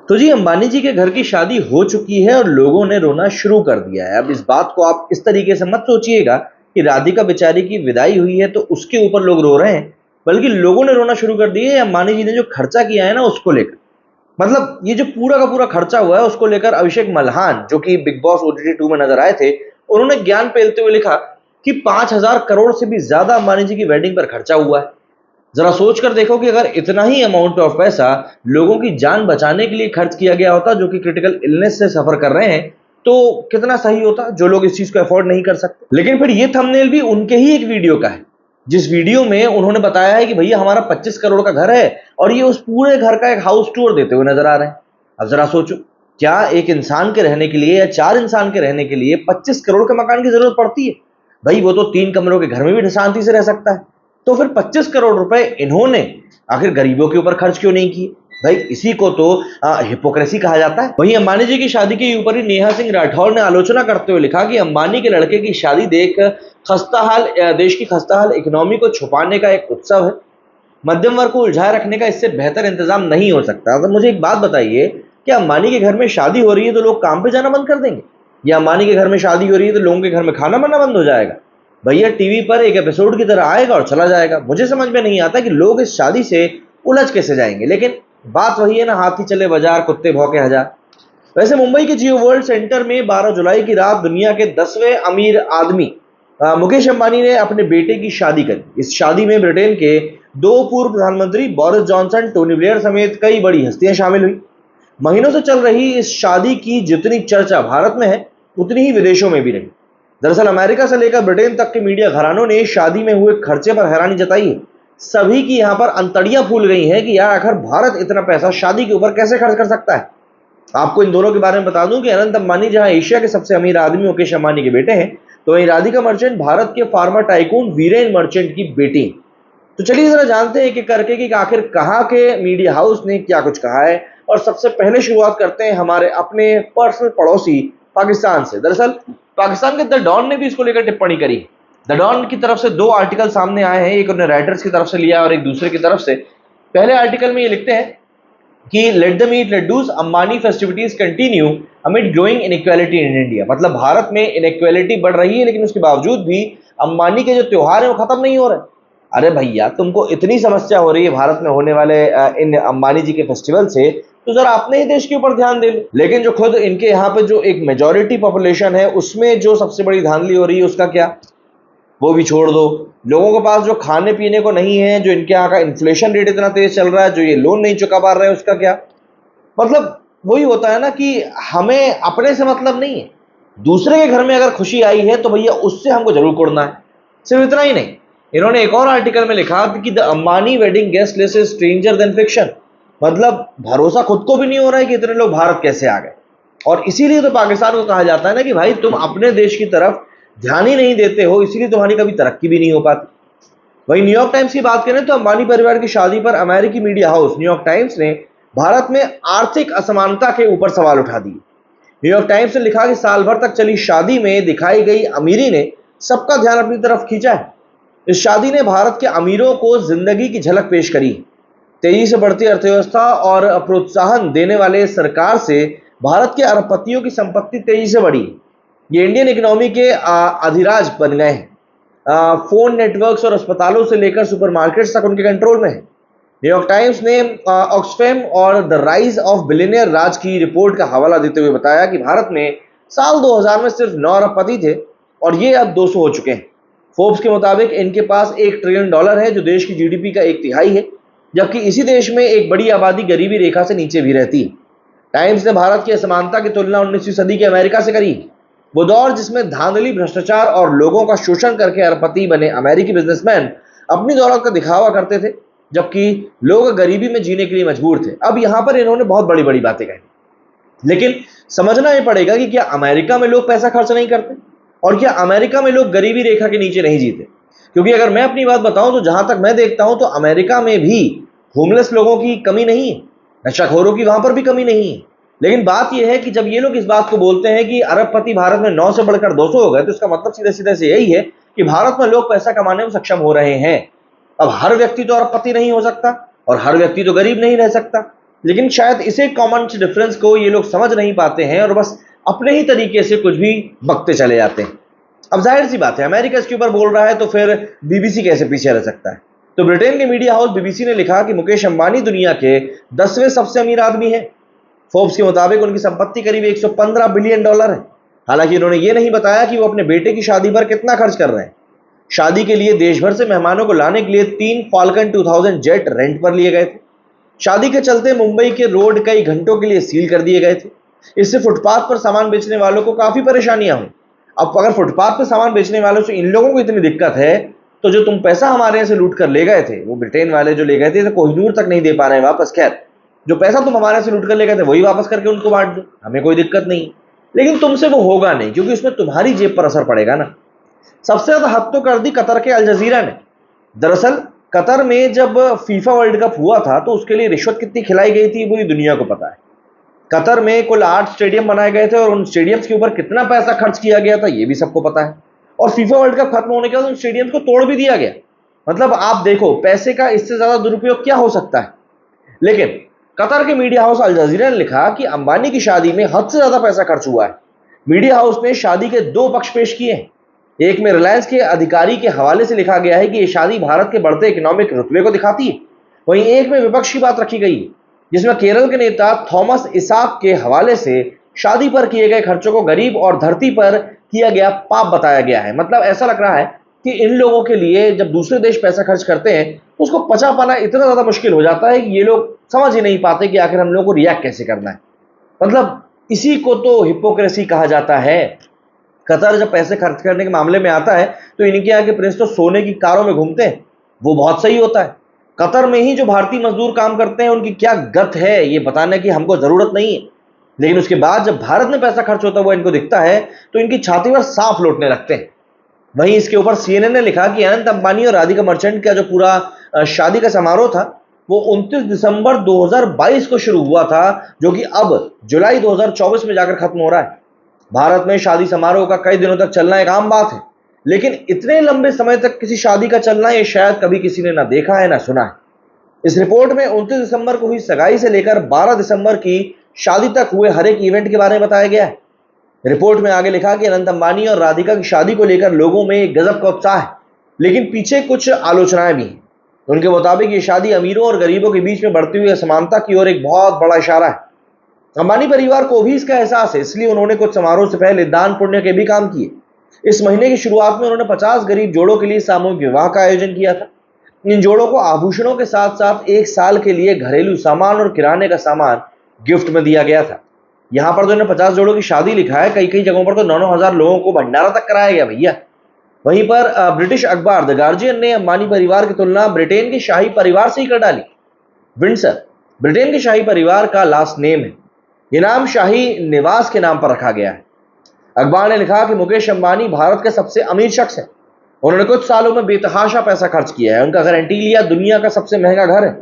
तो जी अंबानी जी के घर की शादी हो चुकी है और लोगों ने रोना शुरू कर दिया है। अब इस बात को आप इस तरीके से मत सोचिएगा कि राधिका बेचारी की विदाई हुई है तो उसके ऊपर लोग रो रहे हैं, बल्कि लोगों ने रोना शुरू कर दिया है अंबानी जी ने जो खर्चा किया है ना उसको लेकर। मतलब ये जो पूरा का पूरा खर्चा हुआ है उसको लेकर अभिषेक मल्हान, जो कि बिग बॉस ओटीटी 2 में नजर आए थे, उन्होंने ज्ञान पेलते हुए लिखा कि 5,000 करोड़ से भी ज्यादा अंबानी जी की वेडिंग पर खर्चा हुआ है। जरा सोच कर देखो कि अगर इतना ही अमाउंट ऑफ पैसा लोगों की जान बचाने के लिए खर्च किया गया होता जो कि क्रिटिकल इलनेस से सफर कर रहे हैं, तो कितना सही होता, जो लोग इस चीज को अफोर्ड नहीं कर सकते। लेकिन फिर ये थंबनेल भी उनके ही एक वीडियो का है, जिस वीडियो में उन्होंने बताया है कि भैया हमारा 25 करोड़ का घर है, और ये उस पूरे घर का एक हाउस टूर देते हुए नजर आ रहे हैं। अब जरा सोचो, क्या एक इंसान के रहने के लिए या 4 इंसान के रहने के लिए 25 करोड़ के मकान की जरूरत पड़ती है? भाई वो तो 3 कमरों के घर में भी शांति से रह सकता है। तो फिर 25 करोड़ रुपए इन्होंने आखिर गरीबों के ऊपर खर्च क्यों नहीं किए? भाई इसी को तो हिपोक्रेसी कहा जाता है। वहीं अंबानी जी की शादी के ऊपर ही नेहा सिंह राठौर ने आलोचना करते हुए लिखा कि अंबानी के लड़के की शादी देख देश की खस्ताहाल इकोनॉमी को छुपाने का एक उत्सव है। मध्यम वर्ग को उलझाए रखने का इससे बेहतर इंतजाम नहीं हो सकता। अगर मुझे एक बात बताइए कि अंबानी के घर में शादी हो रही है तो लोग काम पे जाना बंद कर देंगे, या अंबानी के घर में शादी हो रही है तो लोगों के घर में खाना बनना बंद हो जाएगा? भैया टीवी पर एक एपिसोड की तरह आएगा और चला जाएगा। मुझे समझ में नहीं आता कि लोग इस शादी से उलझ कैसे जाएंगे। लेकिन बात वही है ना, हाथी चले बाजार कुत्ते भौंके हजार। वैसे मुंबई के जियो वर्ल्ड सेंटर में 12 जुलाई की रात दुनिया के 10वें अमीर आदमी मुकेश अंबानी ने अपने बेटे की शादी करी। इस शादी में ब्रिटेन के 2 पूर्व प्रधानमंत्री बोरिस जॉनसन, टोनी ब्लेयर समेत कई बड़ी हस्तियां शामिल हुई। महीनों से चल रही इस शादी की जितनी चर्चा भारत में है उतनी ही विदेशों में भी रही। दरअसल अमेरिका से लेकर ब्रिटेन तक के मीडिया घरानों ने शादी में हुए खर्चे पर हैरानी जताई है। सभी की यहां पर अंतड़ियां फूल गई हैं कि यार आखिर भारत इतना पैसा शादी के ऊपर कैसे खर्च कर सकता है। आपको इन दोनों के बारे में बता दूं कि अनंत अंबानी जहां एशिया के सबसे अमीर आदमी मुकेश अंबानी के बेटे हैं, तो वहीं राधिका मर्चेंट भारत के फार्मा टाइकून वीरेन मर्चेंट की बेटी। तो चलिए जरा जानते हैं एक करके कि आखिर कहां के मीडिया हाउस ने क्या कुछ कहा है। और सबसे पहले शुरुआत करते हैं हमारे अपने पर्सनल पड़ोसी पाकिस्तान से। दरअसल पाकिस्तान के द डॉन ने भी इसको लेकर टिप्पणी करी। द डॉन की तरफ से 2 आर्टिकल सामने आए हैं, एक उन्होंने राइटर्स की तरफ से लिया और एक दूसरे की तरफ से। पहले आर्टिकल में ये लिखते हैं कि let the meat laddoos, Ambani festivities continue amid growing inequality in India. मतलब भारत में इनइक्वालिटी बढ़ रही है लेकिन उसके बावजूद भी अंबानी के जो त्योहार है वो खत्म नहीं हो रहे। अरे भैया, तुमको इतनी समस्या हो रही है भारत में होने वाले इन अंबानी जी के फेस्टिवल से, तो जरा अपने ही देश के ऊपर ध्यान दे लो। लेकिन जो खुद इनके यहाँ पे जो एक मेजॉरिटी पॉपुलेशन है उसमें जो सबसे बड़ी धांधली हो रही है उसका क्या, वो भी छोड़ दो। लोगों के पास जो खाने पीने को नहीं है, जो इनके यहाँ का इन्फ्लेशन रेट इतना तेज चल रहा है, जो ये लोन नहीं चुका पा रहे हैं, उसका क्या? मतलब वही होता है ना कि हमें अपने से मतलब नहीं है, दूसरे के घर में अगर खुशी आई है तो भैया उससे हमको जरूर कुड़ना है। सिर्फ इतना ही नहीं, इन्होंने एक और आर्टिकल में लिखा कि the Ambani wedding guest list is stranger then fiction. मतलब भरोसा खुद को भी नहीं हो रहा है कि इतने लोग भारत कैसे आ गए। और इसीलिए तो पाकिस्तान को कहा जाता है ना कि भाई तुम अपने देश की तरफ ध्यान ही नहीं देते हो, इसीलिए तुम्हारी कभी तरक्की भी नहीं हो पाती। वहीं न्यूयॉर्क टाइम्स की बात करें तो अंबानी परिवार की शादी पर अमेरिकी मीडिया हाउस न्यूयॉर्क टाइम्स ने भारत में आर्थिक असमानता के ऊपर सवाल उठा दिए। न्यूयॉर्क टाइम्स ने लिखा कि साल भर तक चली शादी में दिखाई गई अमीरी ने सबका ध्यान अपनी तरफ खींचा है। इस शादी ने भारत के अमीरों को जिंदगी की झलक पेश करी। तेजी से बढ़ती अर्थव्यवस्था और प्रोत्साहन देने वाले सरकार से भारत के अरबपतियों की संपत्ति तेजी से बढ़ी। ये इंडियन इकोनॉमी के अधिराज बन गए हैं। फोन नेटवर्क्स और अस्पतालों से लेकर सुपरमार्केट्स तक उनके कंट्रोल में है। न्यूयॉर्क टाइम्स ने ऑक्सफैम और द राइज ऑफ बिलियनियर राज की रिपोर्ट का हवाला देते हुए बताया कि भारत में साल 2000 में सिर्फ 9 अरबपति थे और ये अब 200 हो चुके हैं। फोर्ब्स के मुताबिक इनके पास $1 ट्रिलियन है, जो देश की जीडीपी का 1/3 है, जबकि इसी देश में एक बड़ी आबादी गरीबी रेखा से नीचे भी रहती है। टाइम्स ने भारत की असमानता की तुलना 19वीं सदी के अमेरिका से करी। वो दौर जिसमें धांधली, भ्रष्टाचार और लोगों का शोषण करके अरबपति बने अमेरिकी बिजनेसमैन अपनी दौलत का दिखावा करते थे, जबकि लोग गरीबी में जीने के लिए मजबूर थे। अब यहां पर इन्होंने बहुत बड़ी बड़ी बातें कही, लेकिन समझना यह पड़ेगा कि क्या अमेरिका में लोग पैसा खर्च नहीं करते और क्या अमेरिका में लोग गरीबी रेखा के नीचे नहीं जीते? क्योंकि अगर मैं अपनी बात बताऊं तो जहां तक मैं देखता हूं तो अमेरिका में भी होमलेस लोगों की कमी नहीं है, नशाखोरों की वहां पर भी कमी नहीं है। लेकिन बात यह है कि जब ये लोग इस बात को बोलते हैं कि अरबपति भारत में 9 से बढ़कर 200 हो गए, तो इसका मतलब सीधे सीधे से यही है कि भारत में लोग पैसा कमाने में सक्षम हो रहे हैं। अब हर व्यक्ति तो अरबपति नहीं हो सकता और हर व्यक्ति तो गरीब नहीं रह सकता। लेकिन शायद इसे कॉमन डिफरेंस को ये लोग समझ नहीं पाते हैं और बस अपने ही तरीके से कुछ भी बकते चले जाते हैं। अब जाहिर सी बात है, अमेरिका इसके ऊपर बोल रहा है तो फिर बीबीसी कैसे पीछे रह सकता है। तो ब्रिटेन के मीडिया हाउस बीबीसी ने लिखा कि मुकेश अंबानी दुनिया के 10वें सबसे अमीर आदमी हैं। फोर्ब्स के मुताबिक उनकी संपत्ति करीब $115 बिलियन है। हालांकि उन्होंने ये नहीं बताया कि वो अपने बेटे की शादी पर कितना खर्च कर रहे हैं। शादी के लिए देश भर से मेहमानों को लाने के लिए 3 फाल्कन 2000 जेट रेंट पर लिए गए थे। शादी के चलते मुंबई के रोड कई घंटों के लिए सील कर दिए गए थे। इससे फुटपाथ पर सामान बेचने वालों को काफी परेशानियां हुई। अब अगर फुटपाथ पर सामान बेचने वालों से इन लोगों को इतनी दिक्कत है, तो जो तुम पैसा हमारे यहाँ से लूट कर ले गए थे, वो ब्रिटेन वाले जो ले गए थे, तो कोहिनूर तक नहीं दे पा रहे हैं वापस। खैर, जो पैसा तुम हमारे से लूट कर ले गए थे वही वापस करके उनको बांट दो, हमें कोई दिक्कत नहीं। लेकिन तुमसे वो होगा नहीं, क्योंकि उसमें तुम्हारी जेब पर असर पड़ेगा ना। सबसे ज्यादा हद तो कर दी कतर के अल जजीरा ने। दरअसल कतर में जब फीफा वर्ल्ड कप हुआ था तो उसके लिए रिश्वत कितनी खिलाई गई थी पूरी दुनिया को पता है। कतर में कुल 8 स्टेडियम बनाए गए थे और उन स्टेडियम्स के ऊपर कितना पैसा खर्च किया गया था ये भी सबको पता है। और फीफा वर्ल्ड कप खत्म होने के बाद उन स्टेडियम्स को तोड़ भी दिया गया। मतलब आप देखो, पैसे का इससे ज्यादा दुरुपयोग क्या हो सकता है। लेकिन कतर के मीडिया हाउस अल जजीरा ने लिखा कि अंबानी की शादी में हद से ज्यादा पैसा खर्च हुआ है। मीडिया हाउस ने शादी के 2 पक्ष पेश किए हैं। एक में रिलायंस के अधिकारी के हवाले से लिखा गया है कि यह शादी भारत के बढ़ते इकोनॉमिक रुतबे को दिखाती है। वहीं एक में विपक्ष की बात रखी गई है, जिसमें केरल के नेता थॉमस इसाक के हवाले से शादी पर किए गए खर्चों को गरीब और धरती पर किया गया पाप बताया गया है। मतलब ऐसा लग रहा है कि इन लोगों के लिए जब दूसरे देश पैसा खर्च करते हैं तो उसको पचा पाना इतना ज्यादा मुश्किल हो जाता है कि ये लोग समझ ही नहीं पाते कि आखिर हम लोगों को रिएक्ट कैसे करना है। मतलब इसी को तो हिपोक्रेसी कहा जाता है। कतर जब पैसे खर्च करने के मामले में आता है तो इनके यहाँ के प्रिंस तो सोने की कारों में घूमते हैं, वो बहुत सही होता है। कतर में ही जो भारतीय मजदूर काम करते हैं उनकी क्या गत है ये बताने की हमको जरूरत नहीं है। लेकिन उसके बाद जब भारत में पैसा खर्च होता हुआ इनको दिखता है तो इनकी छाती पर सांप लौटने लगते हैं। वहीं इसके ऊपर सीएनएन ने लिखा कि अनंत अंबानी और राधिका मर्चेंट का जो पूरा शादी का समारोह था वो 29 दिसंबर 2022 को शुरू हुआ था, जो कि अब जुलाई 2024 में जाकर खत्म हो रहा है। भारत में शादी समारोह का कई दिनों तक चलना एक आम बात है, लेकिन इतने लंबे समय तक किसी शादी का चलना ये शायद कभी किसी ने ना देखा है ना सुना है। इस रिपोर्ट में 29 दिसंबर को हुई सगाई से लेकर 12 दिसंबर की शादी तक हुए हर एक इवेंट के बारे में बताया गया है। रिपोर्ट में आगे लिखा कि अनंत अंबानी और राधिका की शादी को लेकर लोगों में एक गजब का उत्साह है, लेकिन पीछे कुछ आलोचनाएं भी हैं। उनके मुताबिक ये शादी अमीरों और गरीबों के बीच में बढ़ती हुई असमानता की ओर एक बहुत बड़ा इशारा है। अंबानी परिवार को भी इसका एहसास है, इसलिए उन्होंने कुछ समारोह से पहले दान पुण्य के भी काम किए। इस महीने की शुरुआत में उन्होंने 50 गरीब जोड़ों के लिए सामूहिक विवाह का आयोजन किया था। इन जोड़ों को आभूषणों के साथ साथ 1 साल के लिए घरेलू सामान और किराने का सामान गिफ्ट में दिया गया था। यहाँ पर तो इन्होंने 50 जोड़ों की शादी लिखा है, कई कई जगहों पर तो 9-9 हजार लोगों को भंडारा तक कराया गया भैया। वहीं पर ब्रिटिश अखबार द गार्जियन ने अंबानी परिवार की तुलना ब्रिटेन के शाही परिवार से ही कर डाली। विंडसर ब्रिटेन के शाही परिवार का लास्ट नेम है। यह नाम शाही निवास के नाम पर रखा गया है। अखबार ने लिखा कि मुकेश अंबानी भारत के सबसे अमीर शख्स है। उन्होंने कुछ सालों में बेतहाशा पैसा खर्च किया है। उनका घर एंटीलिया दुनिया का सबसे महंगा घर है।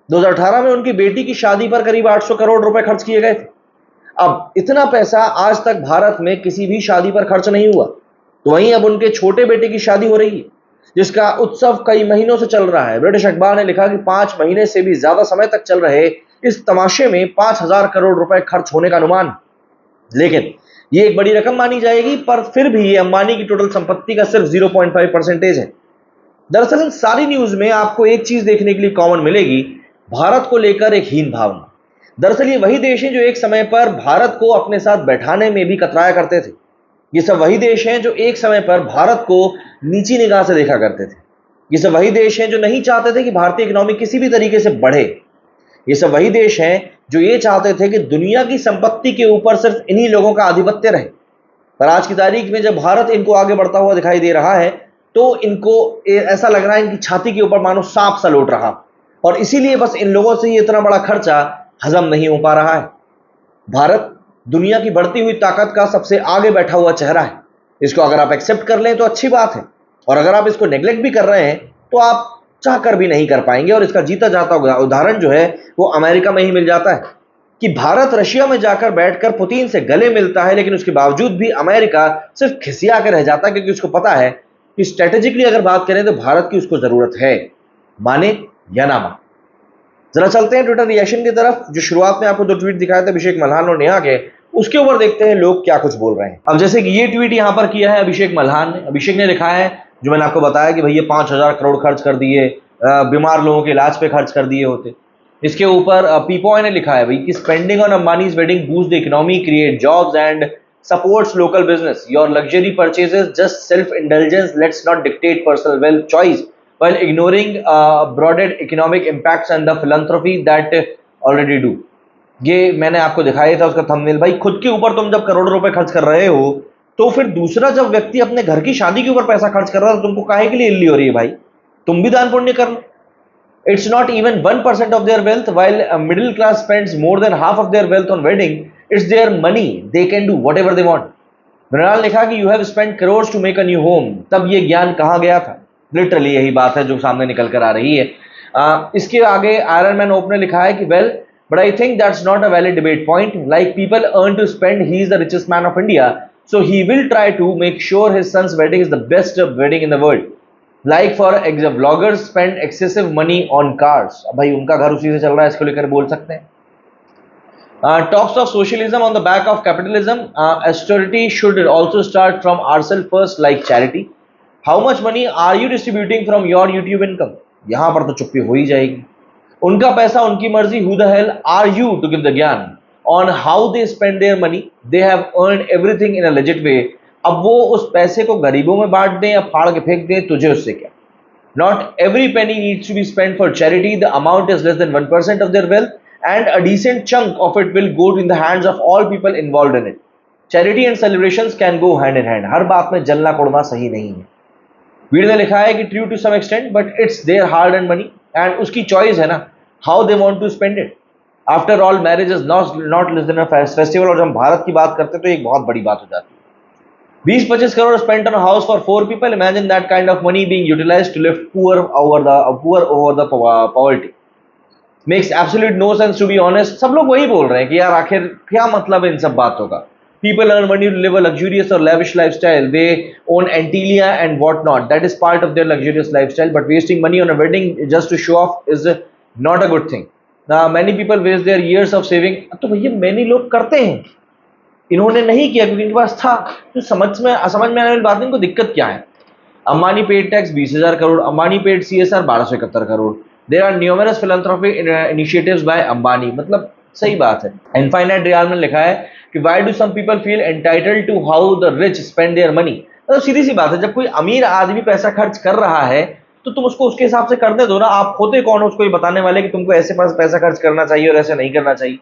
2018 में उनकी बेटी की शादी पर करीब 800 करोड़ रुपए खर्च किए गए थे। अब इतना पैसा आज तक भारत में किसी भी शादी पर खर्च नहीं हुआ। तो वहीं अब उनके छोटे बेटे की शादी हो रही है, जिसका उत्सव कई महीनों से चल रहा है। ब्रिटिश अखबार ने लिखा कि 5 महीने से भी ज्यादा समय तक चल रहे इस तमाशे में 5000 करोड़ रुपए खर्च होने का अनुमान। लेकिन ये एक बड़ी रकम मानी जाएगी, पर फिर भी ये अंबानी की टोटल संपत्ति का सिर्फ 0.5% है। दरअसल इन सारी न्यूज में आपको एक चीज देखने के लिए कॉमन मिलेगी, भारत को लेकर एक हीन भावना। दरअसल ये वही देश हैं जो एक समय पर भारत को अपने साथ बैठाने में भी कतराया करते थे। ये सब वही देश हैं जो एक समय पर भारत को नीची निगाह से देखा करते थे। ये सब वही देश हैं जो नहीं चाहते थे कि भारतीय इकोनॉमी किसी भी तरीके से बढ़े। ये सब वही देश हैं जो ये चाहते थे कि दुनिया की संपत्ति के ऊपर सिर्फ इन्हीं लोगों का आधिपत्य रहे। पर आज की तारीख में जब भारत इनको आगे बढ़ता हुआ दिखाई दे रहा है तो इनको ऐसा लग रहा है इनकी छाती के ऊपर मानो सांप सा लौट रहा, और इसीलिए बस इन लोगों से ही इतना बड़ा खर्चा हजम नहीं हो पा रहा है। भारत दुनिया की बढ़ती हुई ताकत का सबसे आगे बैठा हुआ चेहरा है। इसको अगर आप एक्सेप्ट कर लें तो अच्छी बात है, और अगर आप इसको नेग्लेक्ट भी कर रहे हैं तो आप चाहकर भी नहीं कर पाएंगे। और इसका जीता जाता उदाहरण जो है वो अमेरिका में ही मिल जाता है कि भारत रशिया में जाकर बैठकर पुतिन से गले मिलता है, लेकिन उसके बावजूद भी अमेरिका सिर्फ खिसिया कर रह जाता है, क्योंकि उसको पता है कि स्ट्रेटेजिकली अगर बात करें तो भारत की उसको जरूरत है, माने या ना माने। जरा चलते हैं ट्विटर रिएक्शन की तरफ। जो शुरुआत में आपको दो ट्वीट दिखाए थे अभिषेक मल्हान और नेहा के, उसके ऊपर देखते हैं लोग क्या कुछ बोल रहे हैं। अब जैसे कि ये ट्वीट यहाँ पर किया है अभिषेक मल्हान ने। अभिषेक ने लिखा है, जो मैंने आपको बताया कि भैया 5,000 करोड़ खर्च कर दिए, बीमार लोगों के इलाज पे खर्च कर दिए होते। इसके ऊपर पीपॉय ने लिखा है भाई कि spending on Ambanis wedding boost the economy, create jobs and supports local business. Your luxury purchases just self-indulgence. Let's not dictate personal wealth choice while ignoring broader economic impacts and the philanthropy that already do. ये मैंने आपको दिखाया था उसका thumbnail. भाई खुद के ऊपर तुम जब करोड़ों रुपए खर्च कर रहे हो, तो फिर दूसरा जब व्यक्ति अपने घर की शादी के ऊपर पैसा खर्च कर रहा है तो तुमको काहे के लिए इल्ली हो रही है भाई? तुम भी दान पुण्य कर लो। It's not even 1% of their wealth, while a middle class spends more than half of their wealth on wedding. It's their money. They can do whatever they want. Mrinal लिखा कि you have spent crores to make a new home. तब ये ज्ञान कहाँ गया था? Literally यही बात है जो सामने निकल कर आ रही है। इसके आगे आयरन मैन ओप ने लिखा है कि well, but I think that's not a valid debate point. Like people earn to spend. He is the richest man of India, so he will try to make sure his son's wedding is the best wedding in the world. Like for vloggers spend excessive money on cars. भाई उनका घर उसी से चल रहा है, इसको लेकर बोल सकते हैं। Talks of socialism on the back of capitalism, austerity should also start from ourself first like charity. How much money are you distributing from your YouTube income? यहां पर तो चुप्पी हो ही जाएगी। उनका पैसा उनकी मर्जी, who the hell are you to give the gyan on how they spend their money? They have earned everything in a legit way. अब वो उस पैसे को गरीबों में बांट दें या फाड़ के फेंक दें, तुझे उससे क्या? Not every penny needs to be spent for charity. The amount is less than 1% of their wealth and a decent chunk of it will go in the hands of all people involved in it. Charity and celebrations can go hand in hand. हर बात में जलना कुड़ना सही नहीं है। वीर ने लिखा है कि true to some extent, but it's their hard earned money and उसकी चॉइस है ना, how they want to spend it. After all marriage is not less than a festival. और जब हम भारत की बात करते हैं तो एक बहुत बड़ी बात हो जाती है। 20-25 crore spent on a house for 4 people. Imagine that kind of money being utilized to lift poor over the poverty. Makes absolute no sense to be honest. सब लोग वही बोल रहे हैं कि यार आखिर क्या मतलब है इन सब बातों का? People earn money to live a luxurious or lavish lifestyle. They own Antilia and whatnot. That is part of their luxurious lifestyle. But wasting money on a wedding just to show off is not a good thing. Now many people waste their years of saving. तो भैया many लोग करते हैं, इन्होंने नहीं किया क्योंकि इनके पास था। तो समझ में आने वाली बात, इनको दिक्कत क्या है? Ambani paid tax 20,000 crore, Ambani paid CSR 1271 crore. There are numerous philanthropy initiatives by Ambani. मतलब सही बात है। इनफाइनाइट रियल में लिखा है कि why do some people feel entitled to how the rich spend their money. मतलब सीधी सी बात है, जब कोई अमीर आदमी पैसा खर्च कर रहा है तो तुम उसको उसके हिसाब से करने दो ना। आप होते कौन हो उसको ये बताने वाले कि तुमको ऐसे पास पैसा खर्च करना चाहिए और ऐसे नहीं करना चाहिए?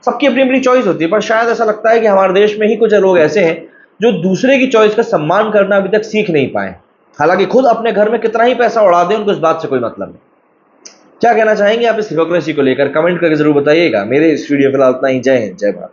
सबकी अपनी अपनी चॉइस होती है। पर शायद ऐसा लगता है कि हमारे देश में ही कुछ लोग ऐसे हैं जो दूसरे की चॉइस का सम्मान करना अभी तक सीख नहीं पाए। हालांकि खुद अपने घर में कितना ही पैसा उड़ा दे, उनको इस बात से कोई मतलब नहीं। क्या कहना चाहेंगे आप इस हिपोक्रेसी को लेकर? कमेंट करके जरूर बताइएगा। मेरे इस वीडियो फिलहाल इतना ही। जय हिंद, जय भारत।